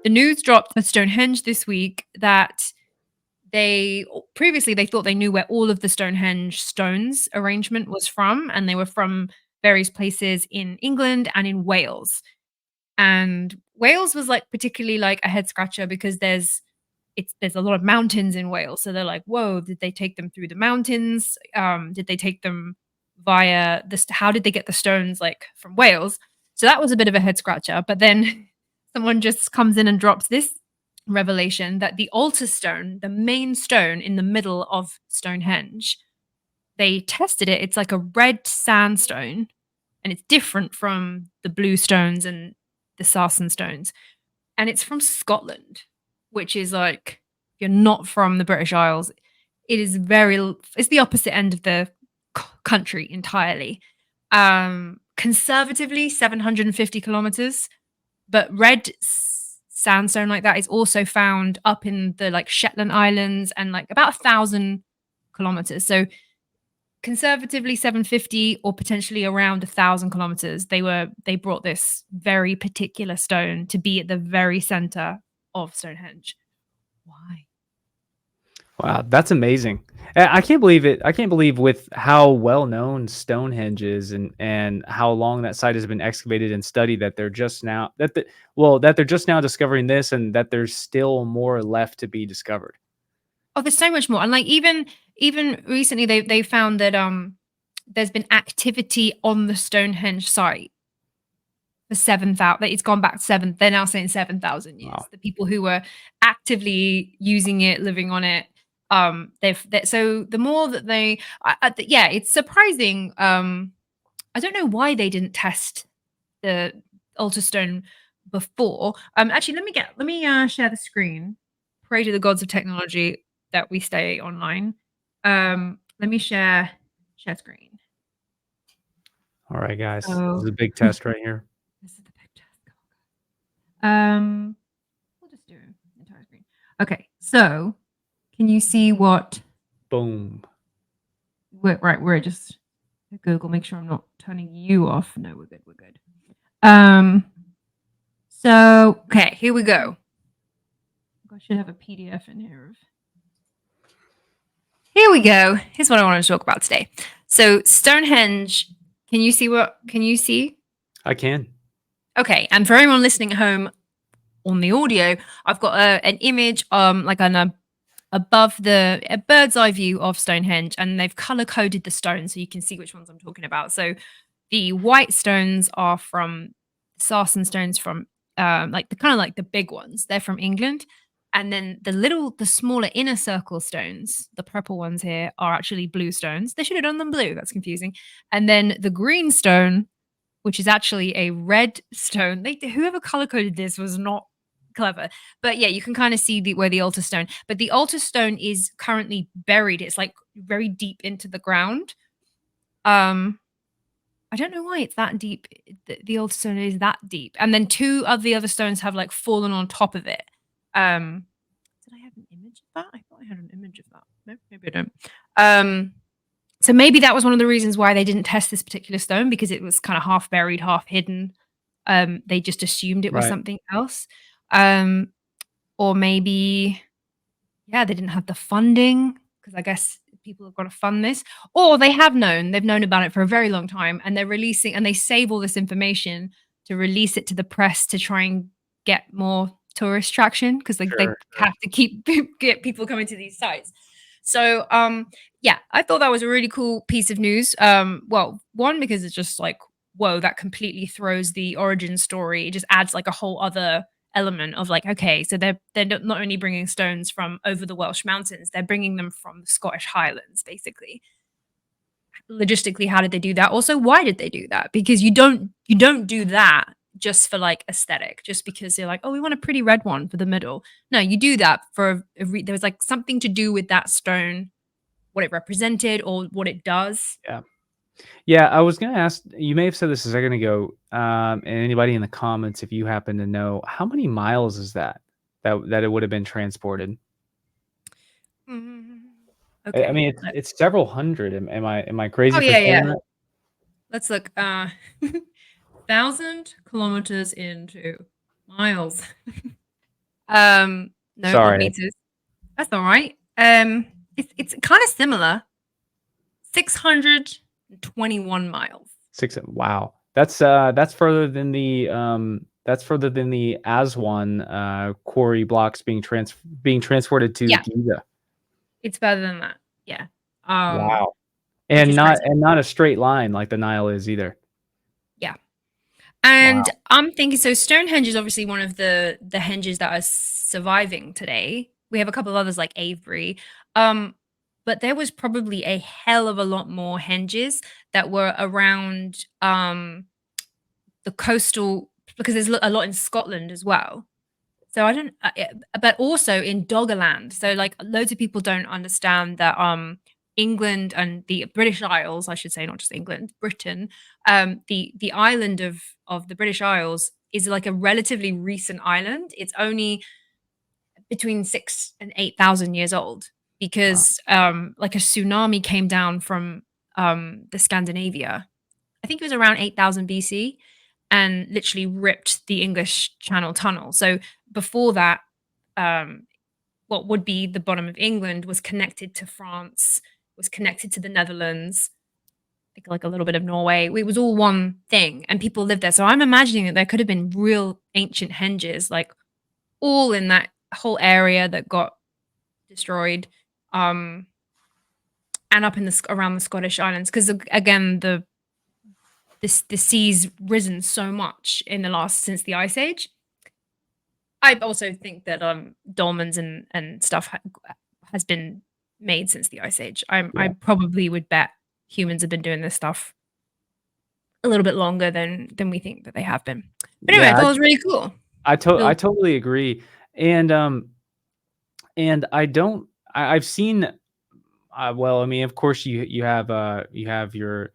the news dropped for Stonehenge this week that they previously they thought they knew where all of the Stonehenge stones arrangement was from, and they were from various places in England and in Wales. And Wales was like particularly like a head scratcher because there's a lot of mountains in Wales. So they're like, whoa, did they take them through the mountains? Did they take them via this? How did they get the stones like from Wales? So that was a bit of a head scratcher. But then someone just comes in and drops this revelation that the altar stone, the main stone in the middle of Stonehenge, they tested it. It's like a red sandstone and it's different from the blue stones and the sarsen stones. And it's from Scotland, which is like, you're not from the British Isles. It's the opposite end of the country entirely. Conservatively 750 kilometers, but sandstone like that is also found up in the like Shetland Islands and like about 1,000 kilometers. So conservatively 750 or potentially around 1,000 kilometers. They brought this very particular stone to be at the very center of Stonehenge. Why? Wow, that's amazing. I can't believe it. I can't believe with how well known Stonehenge is and how long that site has been excavated and studied that they're just now that they're just now discovering this and that there's still more left to be discovered. Oh, there's so much more. And like even recently they found that there's been activity on the Stonehenge site for 7,000. It's gone back 7. They're now saying 7,000 years. Wow. The people who were actively using it, living on it, so the more that yeah, it's surprising. I don't know why they didn't test the altar stone before. Actually, let me share the screen. Pray to the gods of technology that we stay online. Let me share screen. All right, guys. This So is a big test right here. this is the big test. We'll just do entire screen. Okay, so can you see what? Boom. We're just Google. Make sure I'm not turning you off. No, we're good. We're good. So okay, here we go. I should have a PDF in here. Here we go. Here's what I want to talk about today. So Stonehenge. Can you see what? Can you see? I can. Okay, and for everyone listening at home on the audio, I've got an image, like on above a bird's eye view of Stonehenge, and they've color coded the stones so you can see which ones I'm talking about. So the white stones are from sarsen stones from like the kind of like the big ones. They're from England. And then the smaller inner circle stones, the purple ones here, are actually blue stones. They should have done them blue. That's confusing. And then the green stone, which is actually a red stone. Whoever color coded this was not clever. But yeah, you can kind of see where the altar stone. But the altar stone is currently buried. It's like very deep into the ground. I don't know why it's that deep. The altar stone is that deep, and then two of the other stones have like fallen on top of it. Did I have an image of that? I thought I had an image of that. No, maybe I don't. So maybe that was one of the reasons why they didn't test this particular stone, because it was kind of half buried, half hidden. They just assumed it was something else. Or maybe, yeah, they didn't have the funding, because I guess people have got to fund this. Or they've known about it for a very long time, and they save all this information to release it to the press to try and get more tourist traction, because they have to get people coming to these sites. So yeah, I thought that was a really cool piece of news. Well, one, because it's just like, whoa, that completely throws the origin story. It just adds like a whole other element of like, okay, so they're not only bringing stones from over the Welsh mountains, they're bringing them from the Scottish Highlands, basically. Logistically, how did they do that? Also, why did they do that? Because you don't do that just for like aesthetic, just because you're like, oh, we want a pretty red one for the middle. No, you do that for there was like something to do with that stone, what it represented or what it does. Yeah, I was gonna ask. You may have said this a second ago. And anybody in the comments, if you happen to know, how many miles is that it would have been transported? Okay. I mean, it's several hundred. Am I crazy Oh for saying that? Let's look. 1,000 kilometers into miles. No, not Sorry. meters. That's all right. It's kind of similar. 621 miles. Six. Wow. That's further than the Aswan quarry blocks being transported to Yeah, Giza. it's better than that. Yeah. Um, Wow. which is crazy. And not a straight line like the Nile is either. Yeah. And Wow. I'm thinking, so Stonehenge is obviously one of the henges that are surviving today. We have a couple of others like Avebury. But there was probably a hell of a lot more henges that were around the coastal, because there's a lot in Scotland as well. So I don't, but also in Doggerland. So like loads of people don't understand that England and the British Isles, I should say, not just England, Britain, the island of the British Isles is like a relatively recent island. It's only between 6 and 8,000 years old Wow. because like a tsunami came down from the Scandinavia. I think it was around 8,000 BC and literally ripped the English Channel Tunnel. So before that, um, what would be the bottom of England was connected to France, was connected to the Netherlands, I think like a little bit of Norway. It was all one thing, and people lived there. So I'm imagining that there could have been real ancient henges, like all in that whole area that got destroyed, um, and up in around the Scottish Islands. Because again, the sea's risen so much in the last since the Ice Age. I also think that dolmens and stuff has been made since the Ice Age. I Yeah. probably would bet humans have been doing this stuff a little bit longer than we think that they have been. But anyway, I Yeah. thought it was really cool. I Little totally agree. And I don't. I've seen. Well, I mean, of course, you have your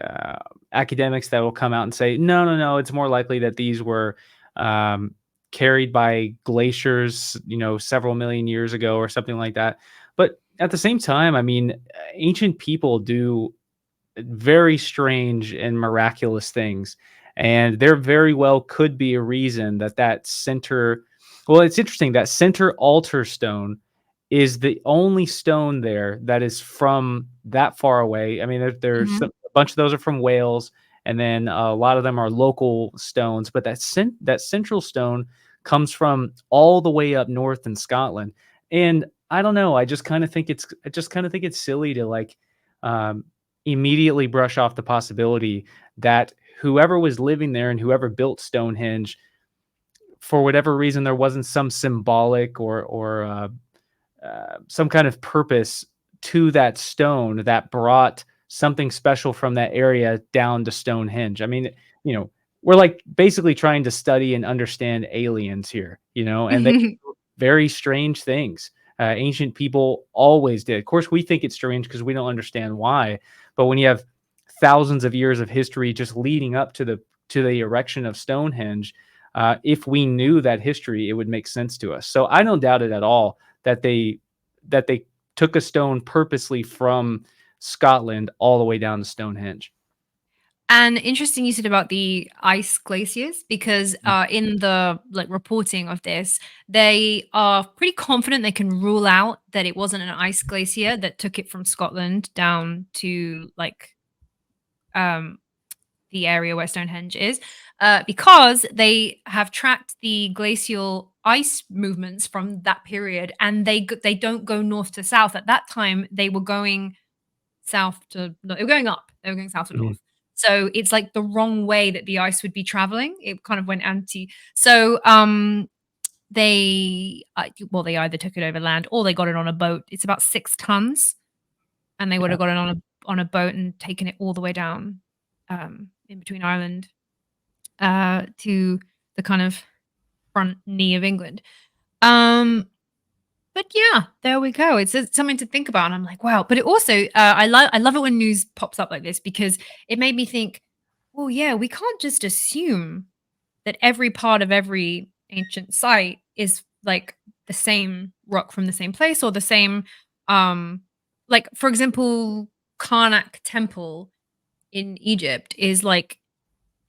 uh, academics that will come out and say, no, no, no, it's more likely that these were um, carried by glaciers, several million years ago or something like that. But at the same time, I mean, ancient people do very strange and miraculous things. And there very well could be a reason that center, well, it's interesting that center altar stone is the only stone there that is from that far away. I mean, there's Mhm. a bunch of those are from Wales, and then a lot of them are local stones. But that central stone comes from all the way up north in Scotland. And I don't know. I just kind of think it's silly to um, immediately brush off the possibility that whoever was living there and whoever built Stonehenge, for whatever reason, there wasn't some symbolic or some kind of purpose to that stone that brought something special from that area down to Stonehenge. I mean, you know, we're like basically trying to study and understand aliens here, and they do very strange things. Ancient people always did. Of course, we think it's strange because we don't understand why. But when you have thousands of years of history just leading up to the erection of Stonehenge, if we knew that history, it would make sense to us. So I don't doubt it at all that they took a stone purposely from Scotland all the way down to Stonehenge. And interesting you said about the ice glaciers because in the like reporting of this, they are pretty confident they can rule out that it wasn't an ice glacier that took it from Scotland down to like um the area where Stonehenge is, because they have tracked the glacial ice movements from that period, and they don't go north to south. At that time, they were going south to no, they were going up. They were going south to Mhm. north. So it's like the wrong way that the ice would be traveling. It kind of went anti. So they well they either took it over land or they got it on a boat. It's about 6 tons, and they would Yeah. have got it on a boat and taken it all the way down in between Ireland to the kind of front knee of England. Um, but yeah, there we go. It's something to think about. And I'm like, wow. But it also, I love it when news pops up like this because it made me think, well, yeah, we can't just assume that every part of every ancient site is like the same rock from the same place or the same, um, like for example, Karnak Temple in Egypt is like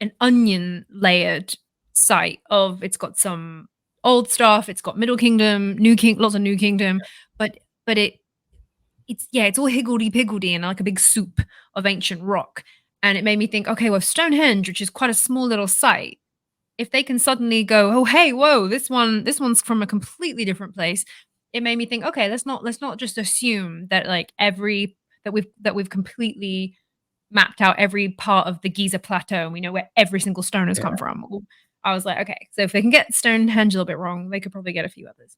an onion layered site of it's got some old stuff. It's got Middle Kingdom, lots of New Kingdom, but it's all higgledy-piggledy and like a big soup of ancient rock. And it made me think, okay, well, Stonehenge, which is quite a small little site, if they can suddenly go, oh, hey, whoa, this one's from a completely different place, it made me think, okay, let's not just assume that like we've completely mapped out every part of the Giza plateau and we know where every single stone has come Yeah. from. I was like, okay, so if they can get Stonehenge a little bit wrong, they could probably get a few others.